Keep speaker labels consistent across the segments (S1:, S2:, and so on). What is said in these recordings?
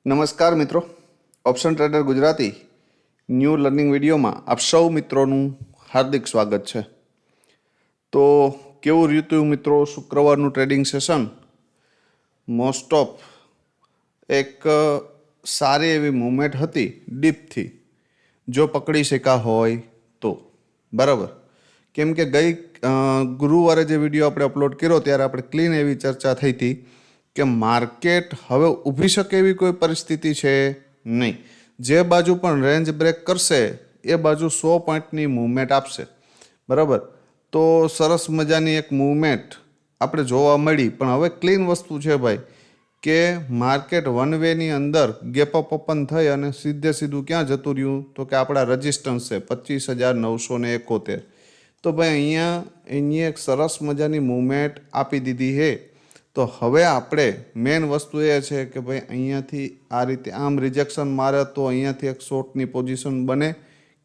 S1: નમસ્કાર મિત્રો, option trader Gujarati new learning વિડીયોમાં આપ સૌ મિત્રોનું હાર્દિક સ્વાગત છે. તો કેવું રહ્યું મિત્રો શુક્રવારનું ટ્રેડિંગ સેશન? મોસ્ટ ઓફ એક સારી એવી મૂવમેન્ટ હતી ડીપથી, જો પકડી શક્યા હોય તો બરાબર. કેમ કે ગઈ ગુરુવારે જે વિડીયો આપણે અપલોડ કર્યો ત્યારે આપણે ક્લીન એવી ચર્ચા થઈ હતી કે માર્કેટ હવે ઊભી શકે એવી કોઈ પરિસ્થિતિ છે નહીં. જે બાજુ પણ રેન્જ બ્રેક કરશે એ બાજુ 100 પોઈન્ટની મૂવમેન્ટ આપશે બરાબર. તો સરસ મજાની એક મૂવમેન્ટ આપણે જોવા મળી. પણ હવે ક્લીન વસ્તુ છે ભાઈ કે માર્કેટ વન વેની અંદર ગેપ અપ ઓપન થઈ અને સીધું ક્યાં જતું રહ્યું તો કે આપણા રજિસ્ટન્સ છે 25,971. તો ભાઈ અહીંયા એક સરસ મજાની મૂવમેન્ટ આપી દીધી છે. તો હવે આપણે મેઇન વસ્તુ એ છે કે ભાઈ અહીંયાથી આ રીતે આમ રિજેક્શન મારે તો અહીંયાથી એક શોર્ટની પોઝિશન બને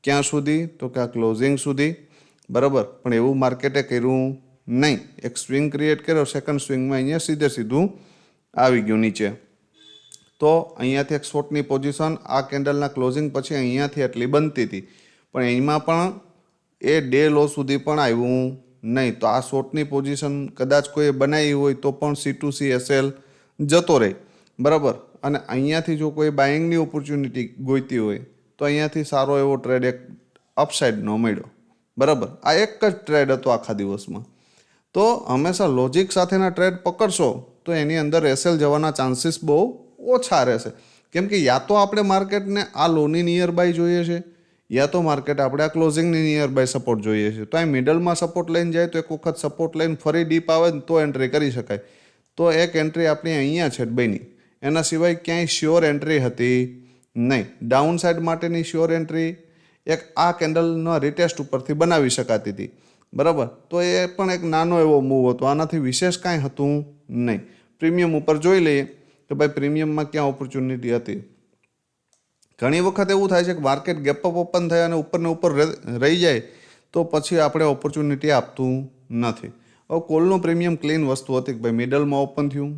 S1: ક્યાં સુધી તો કે આ ક્લોઝિંગ સુધી બરાબર. પણ એવું માર્કેટે કર્યું નહીં. એક સ્વિંગ ક્રિએટ કર્યો, સેકન્ડ સ્વિંગમાં અહીંયા સીધું આવી ગયું નીચે. તો અહીંયાથી એક શોર્ટની પોઝિશન આ કેન્ડલના ક્લોઝિંગ પછી અહીંયાથી એટલી બનતી હતી, પણ એમાં પણ એ ડે લો સુધી પણ આવ્યું નહીં. તો આ શોર્ટની પોઝિશન કદાચ કોઈ બનાવી હોય તો પણ C2C SL જતો રહે બરાબર. અને અહીંયાથી જો કોઈ બાઇંગની ઓપોર્ચ્યુનિટી ગોઈતી હોય તો અહીંયાથી સારો એવો ટ્રેડ એક અપસાઇડનો મળ્યો બરાબર. આ એક જ ટ્રેડ હતો આખા દિવસમાં. તો હંમેશા લોજિક સાથેના ટ્રેડ પકડશો તો એની અંદર SL જવાના ચાન્સીસ બહુ ઓછા રહેશે. કેમ કે યા તો આપણે માર્કેટને આ લોની નિયર બાય જોઈએ છે, યા તો માર્કેટ આપણે આ ક્લોઝિંગની નિયર બાય સપોર્ટ જોઈએ છે. તો આ મિડલમાં સપોર્ટ લઈને જાય તો એક વખત સપોર્ટ લઈને ફરી ડીપ આવે ને તો એન્ટ્રી કરી શકાય. તો એક એન્ટ્રી આપણી અહીંયા છે બની. એના સિવાય ક્યાંય શ્યોર એન્ટ્રી હતી નહીં. ડાઉન સાઇડ માટેની શ્યોર એન્ટ્રી એક આ કેન્ડલના રિટેસ્ટ ઉપરથી બનાવી શકાતી હતી બરાબર. તો એ પણ એક નાનો એવો મૂવ હતો, આનાથી વિશેષ કાંઈ હતું નહીં. પ્રીમિયમ ઉપર જોઈ લઈએ કે ભાઈ પ્રીમિયમમાં ક્યાં ઓપોર્ચ્યુનિટી હતી. ઘણી વખત એવું થાય છે કે માર્કેટ ગેપ અપ ઓપન થાય અને ઉપરને ઉપર રહી જાય તો પછી આપણે ઓપોર્ચ્યુનિટી આપતું નથી. હવે કોલનું પ્રીમિયમ ક્લીન વસ્તુ હતી કે ભાઈ મિડલમાં ઓપન થયું.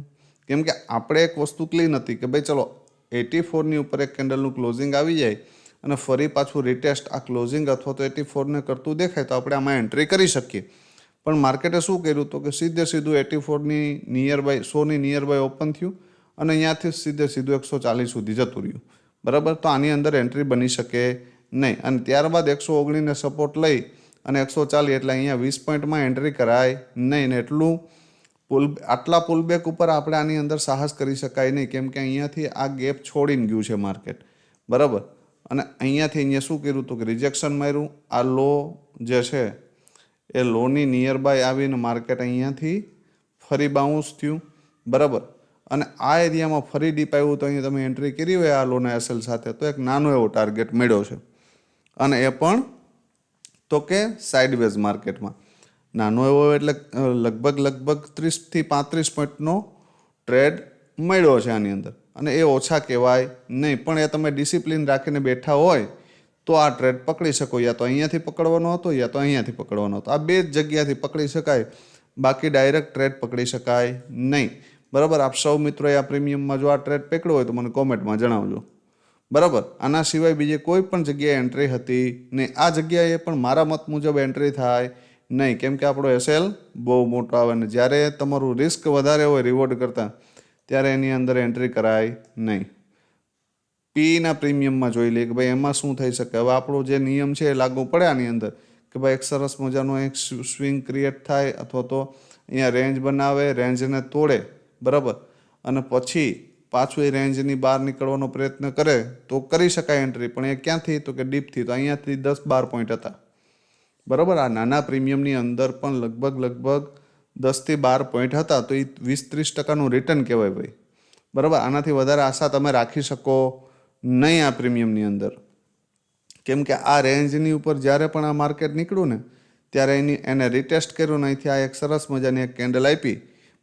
S1: કેમ કે આપણે એક વસ્તુ ક્લીન હતી કે ભાઈ ચલો 84ની ઉપર એક કેન્ડલનું ક્લોઝિંગ આવી જાય અને ફરી પાછું રિટેસ્ટ આ ક્લોઝિંગ અથવા તો 84ને કરતું દેખાય તો આપણે આમાં એન્ટ્રી કરી શકીએ. પણ માર્કેટે શું કર્યું તો કે સીધું 84ની નિયર બાય 100ની નિયર બાય ઓપન થયું અને અહીંયાથી સીધું 140 સુધી જતું રહ્યું બરાબર. તો આની અંદર એન્ટ્રી બની શકે નહીં. અને ત્યારબાદ 119ને સપોર્ટ લઈ અને 140 એટલે અહીંયા 20 પોઈન્ટમાં એન્ટ્રી કરાય નહીં. ને એટલું આટલા પુલબેક ઉપર આપણે આની અંદર સાહસ કરી શકાય નહીં. કેમ કે અહીંયાથી આ ગેપ છોડીને ગયું છે માર્કેટ બરાબર. અને અહીંયા શું કર્યું તો કે રિજેક્શન માર્યું. આ લો જે છે એ લોની નિયર બાય આવીને માર્કેટ અહીંયાથી ફરી બાઉન્સ થયું બરાબર. અને આ એરિયામાં ફરી ડીપ આવ્યું તો અહીંયા તમે એન્ટ્રી કરી હોય આ લોના SL સાથે તો એક નાનો એવો ટાર્ગેટ મળ્યો છે. અને એ પણ તો કે સાઇડવેઝ માર્કેટમાં નાનો એવો એટલે લગભગ 30થી 35 પોઈન્ટનો ટ્રેડ મળ્યો છે આની અંદર. અને એ ઓછા કહેવાય નહીં. પણ એ તમે ડિસિપ્લિન રાખીને બેઠા હોય તો આ ટ્રેડ પકડી શકો. યા તો અહીંયાથી પકડવાનો હતો યા તો અહીંયાથી પકડવાનો હતો. આ બે જ જગ્યાથી પકડી શકાય, બાકી ડાયરેક્ટ ટ્રેડ પકડી શકાય નહીં બરાબર. આપ સૌ મિત્રોએ આ પ્રીમિયમમાં જો આ ટ્રેડ પકડ્યો હોય તો મને કોમેન્ટમાં જણાવજો બરાબર. આના સિવાય બીજે કોઈ પણ જગ્યાએ એન્ટ્રી હતી નહીં. આ જગ્યાએ પણ મારા મત મુજબ એન્ટ્રી થાય નહીં. કેમ કે આપણો SL બહુ મોટો આવે ને જ્યારે તમારું રિસ્ક વધારે હોય રિવોર્ડ કરતાં ત્યારે એની અંદર એન્ટ્રી કરાય નહીં. પીના પ્રીમિયમમાં જોઈ લઈએ કે ભાઈ એમાં શું થઈ શકે. હવે આપણો જે નિયમ છે એ લાગુ પડે આની અંદર કે ભાઈ એક સરસ મજાનો એક સ્વિંગ ક્રિએટ થાય અથવા તો અહીંયા રેન્જ બનાવે, રેન્જને તોડે બરાબર. અને પછી પાછું એ રેન્જની બહાર નીકળવાનો પ્રયત્ન કરે તો કરી શકાય એન્ટ્રી. પણ એ ક્યાંથી તો કે ડીપથી. તો અહીંયાથી 10-12 પોઈન્ટ હતા બરાબર. આ નાના પ્રીમિયમની અંદર પણ લગભગ 10થી 12 પોઈન્ટ હતા. તો એ 20-30% રિટર્ન કહેવાય ભાઈ બરાબર. આનાથી વધારે આશા તમે રાખી શકો નહીં આ પ્રીમિયમની અંદર. કેમ કે આ રેન્જની ઉપર જ્યારે પણ આ માર્કેટ નીકળ્યું ને ત્યારે એને રિટેસ્ટ કર્યું ને અહીંથી આ એક સરસ મજાની એક કેન્ડલ આપી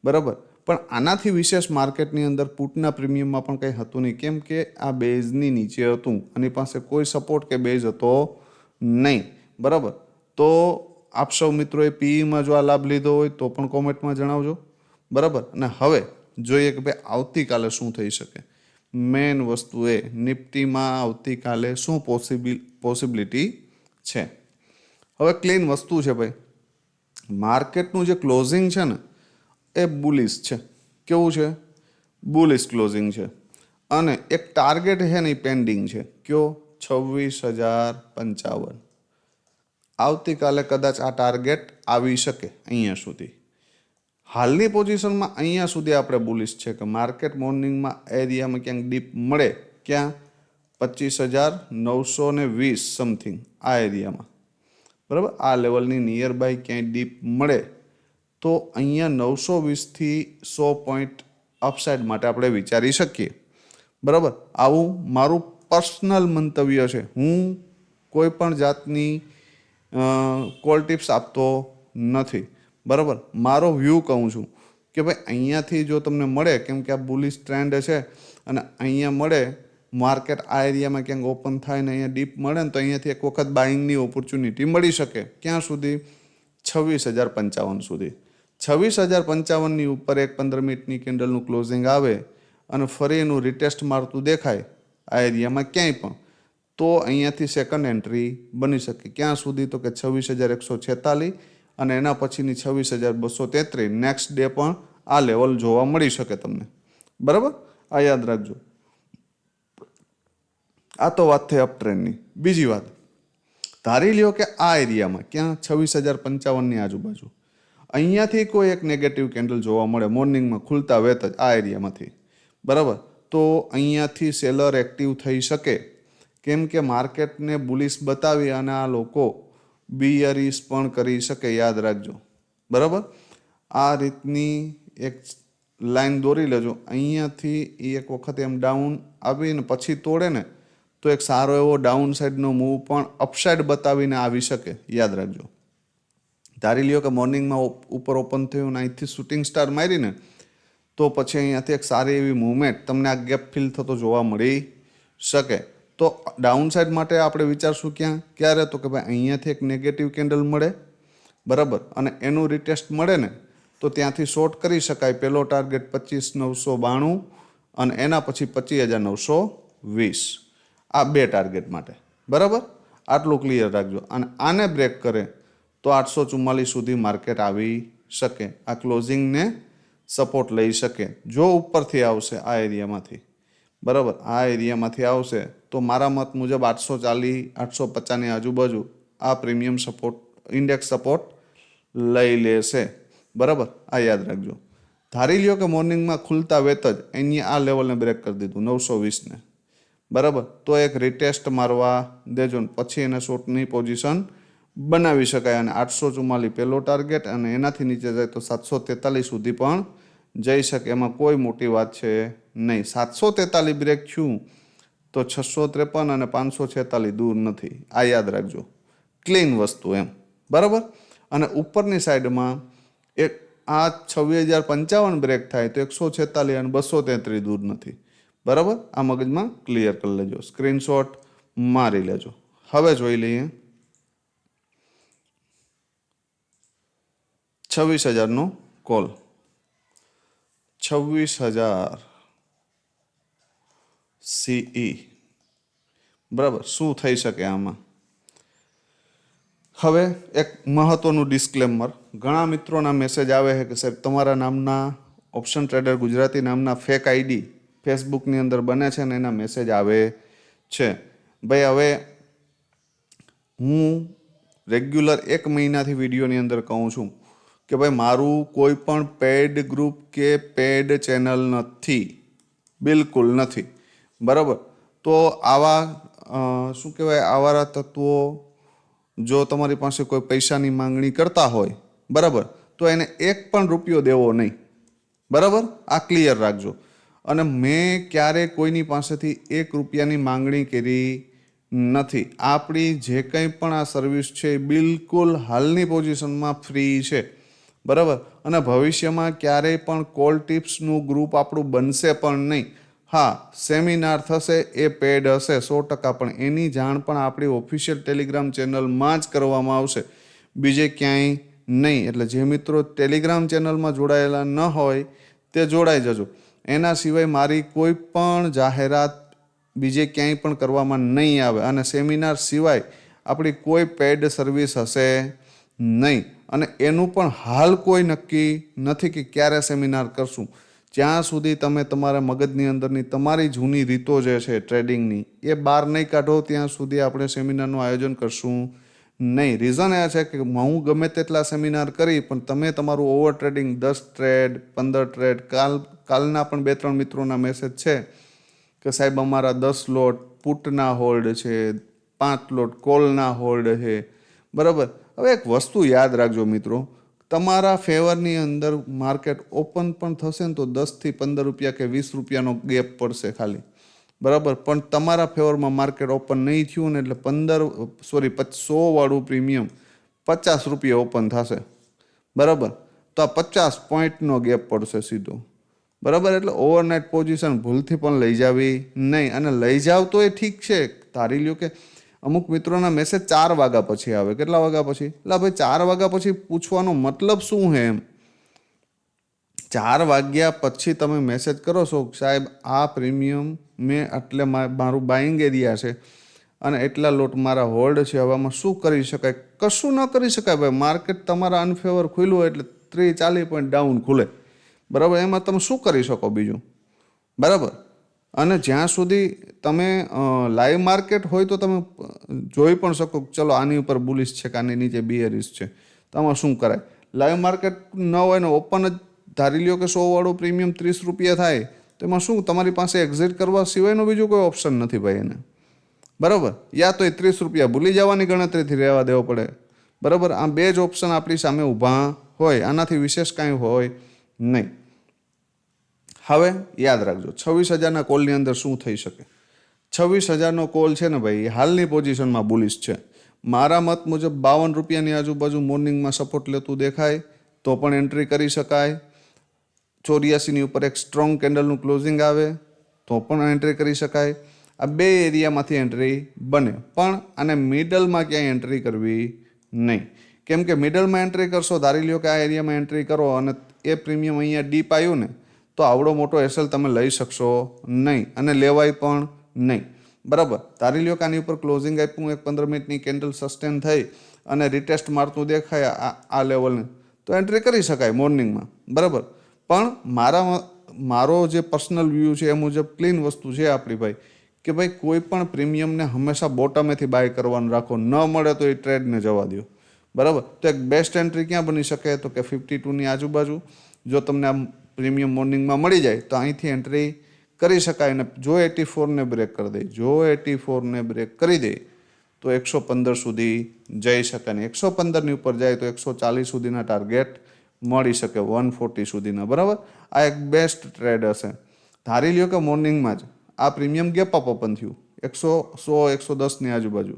S1: બરાબર. પણ આનાથી વિશેષ માર્કેટની અંદર પુટના પ્રીમિયમમાં પણ કંઈ હતું નહીં. કેમ કે આ બેઝની નીચે હતું, આની પાસે કોઈ સપોર્ટ કે બેઝ હતો નહીં બરાબર. તો આપ સૌ મિત્રોએ પીઈમાં જો આ લાભ લીધો હોય તો પણ કોમેન્ટમાં જણાવજો બરાબર. અને હવે જોઈએ કે ભાઈ આવતીકાલે શું થઈ શકે મેન વસ્તુ એ નિફ્ટીમાં આવતીકાલે શું પોસિબિલિટી છે. હવે ક્લીન વસ્તુ છે ભાઈ, માર્કેટનું જે ક્લોઝિંગ છે ને એ બુલિશ છે. કેવું છે? બુલિશ ક્લોઝિંગ છે. અને એક ટાર્ગેટ છે ને એ પેન્ડિંગ છે. કયો? 26,055. આવતીકાલે કદાચ આ ટાર્ગેટ આવી શકે અહીંયા સુધી. હાલની પોઝિશનમાં અહીંયા સુધી આપણે બુલિશ છે કે માર્કેટ મોર્નિંગમાં એરિયામાં ક્યાંક ડીપ મળે. ક્યાં? 25,920 સમથિંગ આ એરિયામાં. બરાબર, આ લેવલની નિયર બાય ક્યાંય ડીપ મળે તો અહીંયા 920થી 100 પોઈન્ટ અપસાઇડ માટે આપણે વિચારી શકીએ. બરાબર, આવું મારું પર્સનલ મંતવ્ય છે. હું કોઈ પણ જાતની કોલ ટિપ્સ આપતો નથી. બરાબર, મારો વ્યૂ કહું છું કે ભાઈ અહીંયાથી જો તમને મળે, કેમ કે આ બુલિશ ટ્રેન્ડ છે અને અહીંયા મળે માર્કેટ આ એરિયામાં ક્યાંક ઓપન થાય ને અહીંયા ડીપ મળે ને તો અહીંયાથી એક વખત બાઇંગની ઓપોર્ચ્યુનિટી મળી શકે. ક્યાં સુધી? 26,055 સુધી. 26,055ની ઉપર એક 15 મિનિટની કેન્ડલનું ક્લોઝિંગ આવે અને ફરી એનું રિટેસ્ટ મારતું દેખાય આ એરિયામાં ક્યાંય પણ, તો અહીંયાથી સેકન્ડ એન્ટ્રી બની શકે. ક્યાં સુધી? તો કે 26,146 અને એના પછીની 26,233. નેક્સ્ટ ડે પણ આ લેવલ જોવા મળી શકે તમને. બરાબર, આ યાદ રાખજો. આ તો વાત થઈ અપ ટ્રેન્ડની. બીજી વાત, ધારી લ્યો કે આ એરિયામાં ક્યાં 26,055ની આજુબાજુ અહીંયાથી કોઈ એક નેગેટિવ કેન્ડલ જોવા મળે મોર્નિંગમાં ખુલતા વેત જ આ એરિયામાંથી. બરાબર, તો અહીંયાથી સેલર એક્ટિવ થઈ શકે. કેમ કે માર્કેટને બુલિશ બતાવી અને આ લોકો બિયરીશ પણ કરી શકે. યાદ રાખજો. બરાબર, આ રીતની એક લાઈન દોરી લેજો. અહીંયાથી એ એક વખત એમ ડાઉન આવીને પછી તોડે ને તો એક સારો એવો ડાઉન સાઈડનો મૂવ પણ અપસાઇડ બતાવીને આવી શકે. યાદ રાખજો. ધારી લ્યો કે મોર્નિંગમાં ઉપર ઓપન થયું ને અહીંથી શૂટિંગ સ્ટાર મારીને તો પછી અહીંયાથી એક સારી એવી મૂવમેન્ટ તમને આ ગેપ ફિલ થતો જોવા મળી શકે. તો ડાઉન સાઈડ માટે આપણે વિચારશું ક્યારે? તો કે ભાઈ અહીંયાથી એક નેગેટિવ કેન્ડલ મળે. બરાબર, અને એનું રિટેસ્ટ મળે ને તો ત્યાંથી શોર્ટ કરી શકાય. પહેલો ટાર્ગેટ 25,992 અને એના પછી 25,920. આ બે ટાર્ગેટ માટે. બરાબર, આટલું ક્લિયર રાખજો. અને આને બ્રેક કરે તો 844 સુધી માર્કેટ આવી શકે. આ ક્લોઝિંગને સપોર્ટ લઈ શકે જો ઉપરથી આવશે આ એરિયામાંથી. બરાબર, આ એરિયામાંથી આવશે તો મારા મત મુજબ 840 850ની આજુબાજુ આ પ્રીમિયમ સપોર્ટ ઇન્ડેક્સ સપોર્ટ લઈ લેશે. બરાબર, આ યાદ રાખજો. ધારી લ્યો કે મોર્નિંગમાં ખુલતા વેત જ અહીંયા આ લેવલને બ્રેક કરી દીધું 920ને. બરાબર, તો એક રિટેસ્ટ મારવા દેજો ને પછી એને શોર્ટની પોઝિશન બનાવી શકાય. અને 844 પહેલો ટાર્ગેટ અને એનાથી નીચે જાય તો 743 સુધી પણ જઈ શકે. એમાં કોઈ મોટી વાત છે નહીં. 743 બ્રેક થયું તો 653 અને 546 દૂર નથી. આ યાદ રાખજો. ક્લીન વસ્તુ એમ. બરાબર, અને ઉપરની સાઈડમાં એક આ 26,055 બ્રેક થાય તો 146 અને 233 દૂર નથી. બરાબર, આ મગજમાં ક્લિયર કરી લેજો. સ્ક્રીનશોટ મારી લેજો. હવે જોઈ લઈએ 26,000નો કોલ. 26,000 CE. બરાબર, શું થઈ શકે આમાં? હવે એક મહત્વનું ડિસ્ક્લેમર. ઘણા મિત્રોના મેસેજ આવે છે કે સાહેબ તમારા નામના ઓપ્શન ટ્રેડર ગુજરાતી નામના ફેક આઈડી ફેસબુકની અંદર બને છે ને એના મેસેજ આવે છે. ભાઈ હવે હું રેગ્યુલર 1 મહિનાથી વિડીયોની અંદર કહું છું કે ભાઈ મારું કોઈ પણ પેડ ગ્રુપ કે પેડ ચેનલ નથી. બિલકુલ નથી. બરાબર, તો આવા શું કહેવાય આવારા તત્વો જો તમારી પાસે કોઈ પૈસાની માંગણી કરતા હોય, બરાબર, તો એને 1 પણ રૂપિયો દેવો નહીં. બરાબર, આ ક્લિયર રાખજો. અને મેં ક્યારે કોઈની પાસેથી 1 રૂપિયાની માંગણી કરી નથી. આપણી જે કંઈ પણ આ સર્વિસ છે એ બિલકુલ હાલની પોઝિશનમાં ફ્રી છે. બરાબર, અને ભવિષ્યમાં ક્યારેય પણ કોલ ટિપ્સનું ગ્રુપ આપણું બનશે પણ નહીં. હા, સેમિનાર થશે એ પેડ હશે 100%, પણ એની જાણ પણ આપણી ઓફિશિયલ ટેલિગ્રામ ચેનલમાં જ કરવામાં આવશે, બીજે ક્યાંય નહીં. એટલે જે મિત્રો ટેલિગ્રામ ચેનલમાં જોડાયેલા ન હોય તે જોડાઈ જજો. એના સિવાય મારી કોઈ પણ જાહેરાત બીજે ક્યાંય પણ કરવામાં નહીં આવે અને સેમિનાર સિવાય આપણી કોઈ પેડ સર્વિસ હશે નહીં. અને એનું પણ હાલ કોઈ નક્કી નથી કે ક્યારે સેમિનાર કરશું. જ્યાં સુધી તમે તમારા મગજની અંદરની તમારી જૂની રીતો જે છે ટ્રેડિંગની એ બહાર નહીં કાઢો ત્યાં સુધી આપણે સેમિનારનું આયોજન કરશું નહીં. રીઝન એ છે કે હું ગમે તેટલા સેમિનાર કરી પણ તમે તમારું ઓવર ટ્રેડિંગ 10 ટ્રેડ 15 ટ્રેડ કાલના પણ 2-3 મિત્રોના મેસેજ છે કે સાહેબ અમારા 10 લોટ પુટના હોલ્ડ છે, 5 લોટ કોલના હોલ્ડ છે. બરાબર. હવે એક વસ્તુ યાદ રાખજો મિત્રો, તમારા ફેવરની અંદર માર્કેટ ઓપન પણ થશે ને તો 10 થી 15 રૂપિયા કે 20 રૂપિયાનો ગેપ પડશે ખાલી. બરાબર. પણ તમારા ફેવરમાં માર્કેટ ઓપન નહીં થયું ને એટલે 100 વાળું પ્રીમિયમ 50 રૂપિયા ઓપન થશે. બરાબર. તો આ 50 પોઈન્ટનો ગેપ પડશે સીધો. બરાબર. એટલે ઓવરનાઇટ પોઝિશન ભૂલથી પણ લઈ જાવી નહીં. અને લઈ જાવ તો એ ઠીક છે. ધારી લ્યો કે અમુક મિત્રોના મેસેજ 4 વાગ્યા પછી આવે. કેટલા વાગ્યા પછી? એટલે ભાઈ 4 વાગ્યા પછી પૂછવાનો મતલબ શું છે એમ? 4 વાગ્યા પછી તમે મેસેજ કરો છો સાહેબ આ પ્રીમિયમ મેં એટલે મારું બાઇંગ એરિયા છે અને એટલા લોટ મારા હોલ્ડ છે, હવે આમાં શું કરી શકાય? કશું ન કરી શકાય ભાઈ. માર્કેટ તમારા અનફેવર ખુલ્યું હોય એટલે 30-40 પોઈન્ટ ડાઉન ખુલે. બરાબર. એમાં તમે શું કરી શકો બીજું? બરાબર. અને જ્યાં સુધી તમે લાઈવ માર્કેટ હોય તો તમે જોઈ પણ શકો ચલો આની ઉપર બુલિશ છે કે આની નીચે બિયરિશ છે, તો આમાં શું કરાય? લાઈવ માર્કેટ ન હોય ને ઓપન જ ધારી લ્યો કે 100 વાળું પ્રીમિયમ 30 રૂપિયા થાય તો એમાં શું તમારી પાસે એક્ઝિટ કરવા સિવાયનો બીજો કોઈ ઓપ્શન નથી ભાઈ એને. બરાબર. યા તો એ 30 રૂપિયા ભૂલી જવાની ગણતરીથી રહેવા દેવો પડે. બરાબર. આ બે જ ઓપ્શન આપણી સામે ઊભા હોય, આનાથી વિશેષ કાંઈ હોય નહીં. હવે યાદ રાખજો 26,000ના કોલની અંદર શું થઈ શકે. 26,000નો કોલ છે ને ભાઈ હાલની પોઝિશનમાં બુલિશ છે. મારા મત મુજબ 52 રૂપિયાની આજુબાજુ મોર્નિંગમાં સપોર્ટ લેતું દેખાય તો પણ એન્ટ્રી કરી શકાય. 84ની ઉપર એક સ્ટ્રોંગ કેન્ડલનું ક્લોઝિંગ આવે તો પણ એન્ટ્રી કરી શકાય. આ બે એરિયામાંથી એન્ટ્રી બને. પણ આને મિડલમાં ક્યાંય એન્ટ્રી કરવી નહીં. કેમ કે મિડલમાં એન્ટ્રી કરશો, ધારી લ્યો કે આ એરિયામાં એન્ટ્રી કરો અને એ પ્રીમિયમ અહીંયા ડીપ આવ્યું ને તો આવડો મોટો એસએલ તમે લઈ શકશો નહીં અને લેવાય પણ નહીં. બરાબર. ધારી લ્યો કે આની ઉપર ક્લોઝિંગ આપ્યું, એક 15 મિનિટની કેન્ડલ સસ્ટેન થઈ અને રિટેસ્ટ મારતું દેખાય આ લેવલને તો એન્ટ્રી કરી શકાય મોર્નિંગમાં. બરાબર. પણ મારો જે પર્સનલ વ્યૂ છે એ મુજબ ક્લીન વસ્તુ છે આપણી ભાઈ કે ભાઈ કોઈ પણ પ્રીમિયમને હંમેશા બોટમેથી બાય કરવાનું રાખો. ન મળે તો એ ટ્રેડને જવા દો. બરાબર. તો એક બેસ્ટ એન્ટ્રી ક્યાં બની શકે તો કે 52ની આજુબાજુ. જો તમને આ પ્રીમિયમ મોર્નિંગમાં મળી જાય તો અહીંથી એન્ટ્રી કરી શકાય. અને જો 84ને બ્રેક કરી દે, જો 84ને બ્રેક કરી દે તો 115 સુધી જઈ શકે. ને 115ની ઉપર જાય તો 140 સુધીના ટાર્ગેટ મળી શકે, 140 સુધીના. બરાબર. આ એક બેસ્ટ ટ્રેડ હશે. ધારી લ્યો કે મોર્નિંગમાં જ આ પ્રીમિયમ ગેપ અપ ઓપન થયું 110ની આજુબાજુ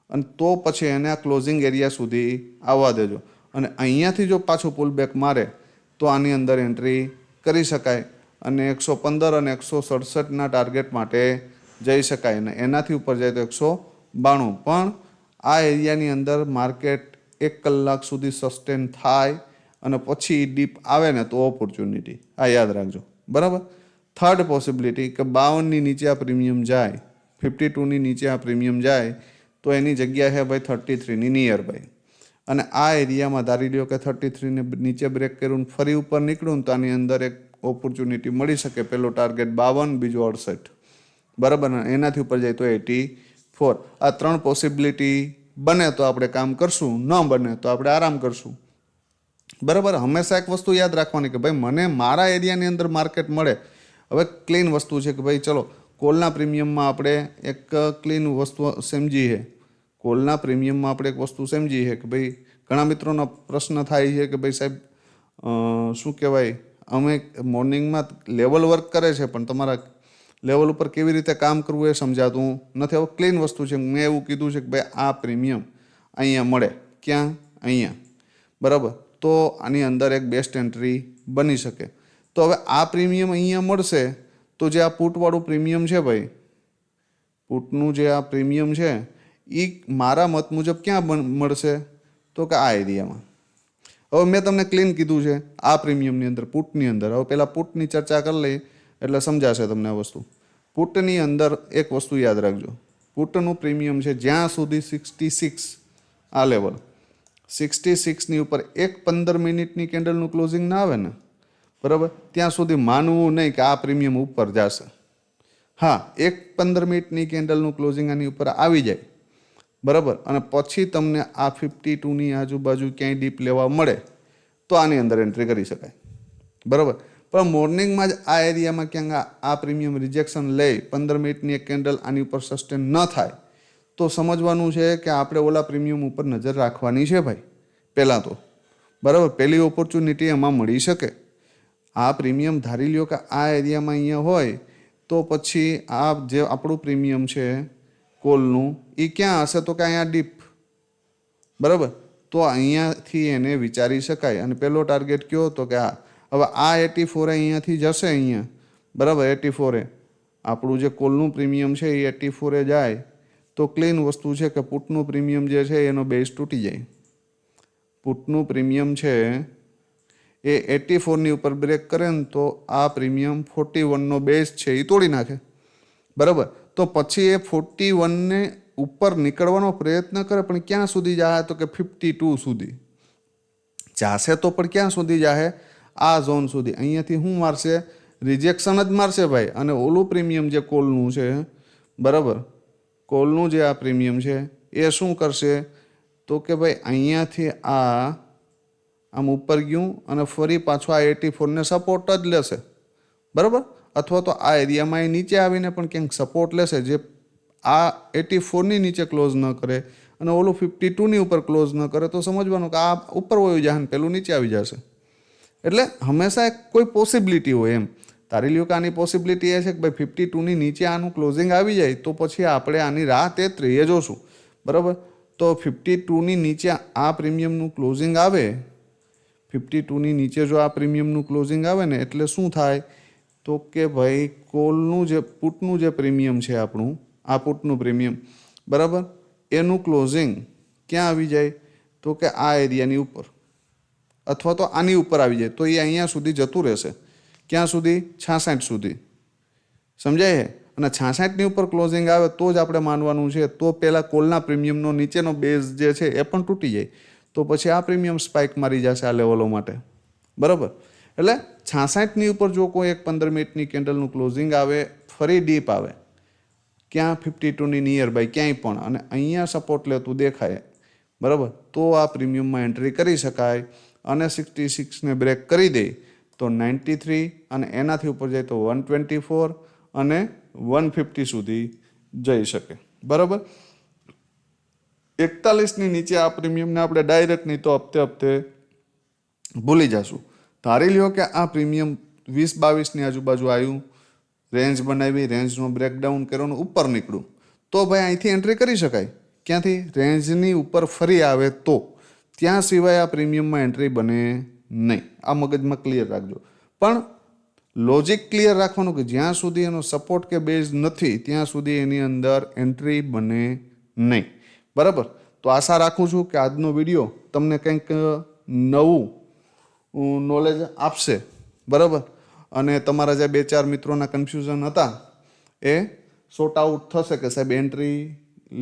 S1: અને તો પછી એને આ ક્લોઝિંગ એરિયા સુધી આવવા દેજો અને અહીંયાથી જો પાછું પુલ બેક મારે તો આની અંદર એન્ટ્રી કરી શકાય અને 115 અને 167ના ટાર્ગેટ માટે જઈ શકાય. અને એનાથી ઉપર જાય તો 192. પણ આ એરિયાની અંદર માર્કેટ 1 કલાક સુધી સસ્ટેન થાય અને પછી ડીપ આવે ને તો ઓપોર્ચ્યુનિટી. આ યાદ રાખજો. બરાબર. થર્ડ પોસિબિલિટી કે 52ની નીચે આ પ્રીમિયમ જાય, 52ની નીચે આ પ્રીમિયમ જાય તો એની જગ્યા છે ભાઈ 33ની નિયર બાય. અને આ એરિયામાં ધારી લ્યો કે 33ને નીચે બ્રેક કર્યું ફરી ઉપર નીકળ્યું તો આની અંદર એક ઓપોર્ચ્યુનિટી મળી શકે. પહેલો ટાર્ગેટ 52, બીજો 68. બરાબર. એનાથી ઉપર જાય તો 84. આ 3 પોસિબિલિટી બને તો આપણે કામ કરશું, ન બને તો આપણે આરામ કરશું. બરાબર. હંમેશા એક વસ્તુ યાદ રાખવાની કે ભાઈ મને મારા એરિયાની અંદર માર્કેટ મળે. હવે ક્લીન વસ્તુ છે કે ભાઈ ચલો કોલના પ્રીમિયમમાં આપણે એક ક્લીન વસ્તુ સમજી છે. કોલના પ્રીમિયમમાં આપણે એક વસ્તુ સમજી છે કે ભાઈ ઘણા મિત્રોનો પ્રશ્ન થાય છે કે ભાઈ સાહેબ શું કહેવાય અમે મોર્નિંગમાં લેવલ વર્ક કરે છે પણ તમારા લેવલ ઉપર કેવી રીતે કામ કરવું એ સમજાતું નથી. હવે ક્લીન વસ્તુ છે. મેં એવું કીધું છે કે ભાઈ આ પ્રીમિયમ અહીંયા મળે. ક્યાં? અહીંયા. બરાબર. તો આની અંદર એક બેસ્ટ એન્ટ્રી બની શકે. તો હવે આ પ્રીમિયમ અહીંયા મળશે તો જે આ પુટવાળું પ્રીમિયમ છે ભાઈ, પુટનું જે આ પ્રીમિયમ છે એ મારા મત મુજબ ક્યાં મળશે તો કે આ એરિયામાં. હવે મેં તમને ક્લીન કીધું છે આ પ્રીમિયમની અંદર, પુટની અંદર. હવે પહેલાં પુટની ચર્ચા કરી લઈએ એટલે સમજાશે તમને આ વસ્તુ. પુટની અંદર એક વસ્તુ યાદ રાખજો, પુટનું પ્રીમિયમ છે જ્યાં સુધી 66 આ લેવલ 66ની ઉપર એક 15 મિનિટની કેન્ડલનું ક્લોઝિંગ ના આવે ને, બરાબર, ત્યાં સુધી માનવું નહીં કે આ પ્રીમિયમ ઉપર જશે. હા, એક 15 મિનિટની કેન્ડલનું ક્લોઝિંગ આની ઉપર આવી જાય, બરાબર, અને પછી તમને આ 52ની આજુબાજુ ક્યાંય ડીપ લેવા મળે તો આની અંદર એન્ટ્રી કરી શકાય, બરાબર. પણ મોર્નિંગમાં જ આ એરિયામાં ક્યાંક આ પ્રીમિયમ રિજેક્શન લે, 15 મિનિટની એક કેન્ડલ આની ઉપર સસ્ટેન ન થાય તો સમજવાનું છે કે આપણે ઓલા પ્રીમિયમ ઉપર નજર રાખવાની છે ભાઈ પહેલાં તો, બરાબર. પહેલી ઓપોર્ચ્યુનિટી એમાં મળી શકે. આ પ્રીમિયમ ધારી લ્યો કે આ એરિયામાં અહીંયા હોય તો પછી આ જે આપણું પ્રીમિયમ છે કોલનું એ ક્યાં હશે તો કે અહીંયા ડીપ, બરાબર. તો અહીંયાથી એને વિચારી શકાય. અને પહેલો ટાર્ગેટ કયો તો કે આ હવે આ 84 અહીંયાથી જશે અહીંયા, બરાબર. 84 આપણું જે કોલનું પ્રીમિયમ છે એ 84 જાય તો ક્લીન વસ્તુ છે કે પુટનું પ્રીમિયમ જે છે એનો બેઝ તૂટી જાય. પુટનું પ્રીમિયમ છે એ 84ની ઉપર બ્રેક કરે ને તો આ પ્રીમિયમ 41નો બેઝ છે એ તોડી નાખે, બરાબર. તો પછી એ 41ને ઉપર નીકળવાનો પ્રયત્ન કરે પણ ક્યાં સુધી જાય તો કે 52 સુધી જાશે. તો પણ ક્યાં સુધી જાય? આ ઝોન સુધી. અહીંયાથી શું મારશે? રિજેક્શન જ મારશે ભાઈ. અને ઓલું પ્રીમિયમ જે કોલનું છે, બરાબર, કોલનું જે આ પ્રીમિયમ છે એ શું કરશે તો કે ભાઈ અહીંયાથી આ આમ ઉપર ગયું અને ફરી પાછું આ 84ને સપોર્ટ જ લેશે, બરાબર. અથવા તો આ એરિયામાં એ નીચે આવીને પણ ક્યાંક સપોર્ટ લેશે જે આ 84ની નીચે ક્લોઝ ન કરે અને ઓલું 52ની ઉપર ક્લોઝ ન કરે તો સમજવાનું કે આ ઉપર વયું જાય પેલું નીચે આવી જશે. એટલે હંમેશા કોઈ પોસિબિલિટી હોય એમ. ધારી લ્યો કે આની પોસિબિલિટી એ છે કે ભાઈ 52ની નીચે આનું ક્લોઝિંગ આવી જાય તો પછી આપણે આની રાહ 33 જોશું, બરાબર. તો 52ની નીચે આ પ્રીમિયમનું ક્લોઝિંગ આવે, 52ની નીચે જો આ પ્રીમિયમનું ક્લોઝિંગ આવે ને એટલે શું થાય તો કે ભાઈ કોલનું જે પુટનું જે પ્રીમિયમ છે આપણું, આ પુટનું પ્રીમિયમ, બરાબર, એનું ક્લોઝિંગ ક્યાં આવી જાય તો કે આ એરિયાની ઉપર અથવા તો આની ઉપર આવી જાય તો એ અહીંયા સુધી જતું રહેશે. ક્યાં સુધી? 66 સુધી. સમજાય? અને 66ની ઉપર ક્લોઝિંગ આવે તો જ આપણે માનવાનું છે. તો પહેલાં કોલના પ્રીમિયમનો નીચેનો બેઝ જે છે એ પણ તૂટી જાય તો પછી આ પ્રીમિયમ સ્પાઇક મારી જશે આ લેવલો માટે, બરાબર. એટલે 66ની ઉપર જો કોઈ એક 15 મિનિટની કેન્ડલનું ક્લોઝિંગ આવે, ફરી ડીપ આવે ક્યાં 52ની નિયર બાય ક્યાંય પણ, અને અહીંયા સપોર્ટ લેતું દેખાય, બરાબર, તો આ પ્રીમિયમમાં એન્ટ્રી કરી શકાય. અને 66ને બ્રેક કરી દે તો 93 અને એનાથી ઉપર જાય તો 124 અને 150 સુધી જઈ શકે, બરાબર. 41ની નીચે આ પ્રીમિયમને આપણે ડાયરેક્ટ નહીં તો હપ્તે ભૂલી જશું. ધારી લ્યો કે આ પ્રીમિયમ 20-22ની આજુબાજુ આવ્યું, રેન્જ બનાવી, રેન્જનો બ્રેકડાઉન કર્યો, ઉપર નીકળ્યું તો ભાઈ અહીંથી એન્ટ્રી કરી શકાય. ક્યાંથી? રેન્જની ઉપર ફરી આવે તો. ત્યાં સિવાય આ પ્રીમિયમમાં એન્ટ્રી બને નહીં. આ મગજમાં ક્લિયર રાખજો. પણ લોજિક ક્લિયર રાખવાનું કે જ્યાં સુધી એનો સપોર્ટ કે બેઝ નથી ત્યાં સુધી એની અંદર એન્ટ્રી બને નહીં, બરાબર. તો આશા રાખું છું કે આજનો વિડીયો તમને કંઈક નવું નોલેજ આપશે, બરાબર. અને તમારા જે 2-4 મિત્રોના કન્ફ્યુઝન હતા એ સોર્ટ આઉટ થશે કે સાહેબ એન્ટ્રી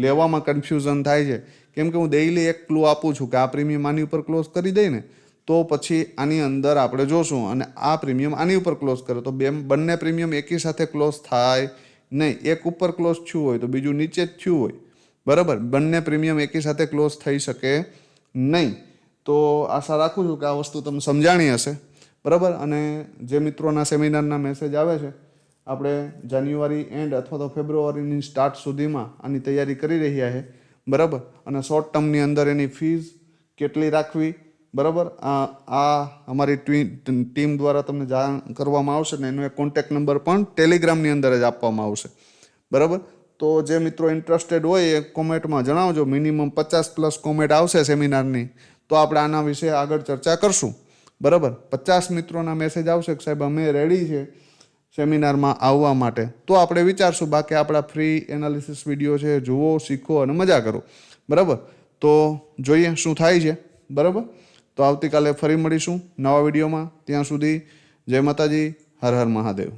S1: લેવામાં કન્ફ્યુઝન થાય છે. કેમ કે હું ડેઈલી એક ક્લુ આપું છું કે આ પ્રીમિયમ આની ઉપર ક્લોઝ કરી દઈ ને તો પછી આની અંદર આપણે જોશું અને આ પ્રીમિયમ આની ઉપર ક્લોઝ કરે તો બંને પ્રીમિયમ એકી સાથે ક્લોઝ થાય નહીં. એક ઉપર ક્લોઝ થયું હોય તો બીજું નીચે જ થયું હોય, બરાબર. બંને પ્રીમિયમ એકી સાથે ક્લોઝ થઈ શકે નહીં. તો આશા રાખું છું કે આ વસ્તુ તમને સમજાણી હશે, બરાબર. અને જે મિત્રોના સેમિનારના મેસેજ આવે છે આપણે જાન્યુઆરી એન્ડ અથવા તો ફેબ્રુઆરીની સ્ટાર્ટ સુધીમાં આની તૈયારી કરી રહ્યા છે, બરાબર. અને શોર્ટ ટર્મની અંદર એની ફીઝ કેટલી રાખવી, બરાબર, આ અમારી ટીમ દ્વારા તમને જાણ કરવામાં આવશે ને એનો એક કોન્ટેક્ટ નંબર પણ ટેલિગ્રામની અંદર જ આપવામાં આવશે, બરાબર. તો જે મિત્રો ઇન્ટરેસ્ટેડ હોય એ કોમેન્ટમાં જણાવજો. મિનિમમ 50+ કોમેન્ટ આવશે સેમિનારની તો આપણે આના વિશે આગળ ચર્ચા કરશું, બરાબર. 50 મિત્રોના મેસેજ આવશે કે સાહેબ અમે રેડી છે સેમિનારમાં આવવા માટે તો આપણે વિચારશું. બાકી આપણા ફ્રી એનાલિસિસ વિડીયો છે, જુઓ, શીખો અને મજા કરો, બરાબર. તો જોઈએ શું થાય છે, બરાબર. તો આવતીકાલે ફરી મળીશું નવા વિડીયોમાં. ત્યાં સુધી જય માતાજી, હર હર મહાદેવ.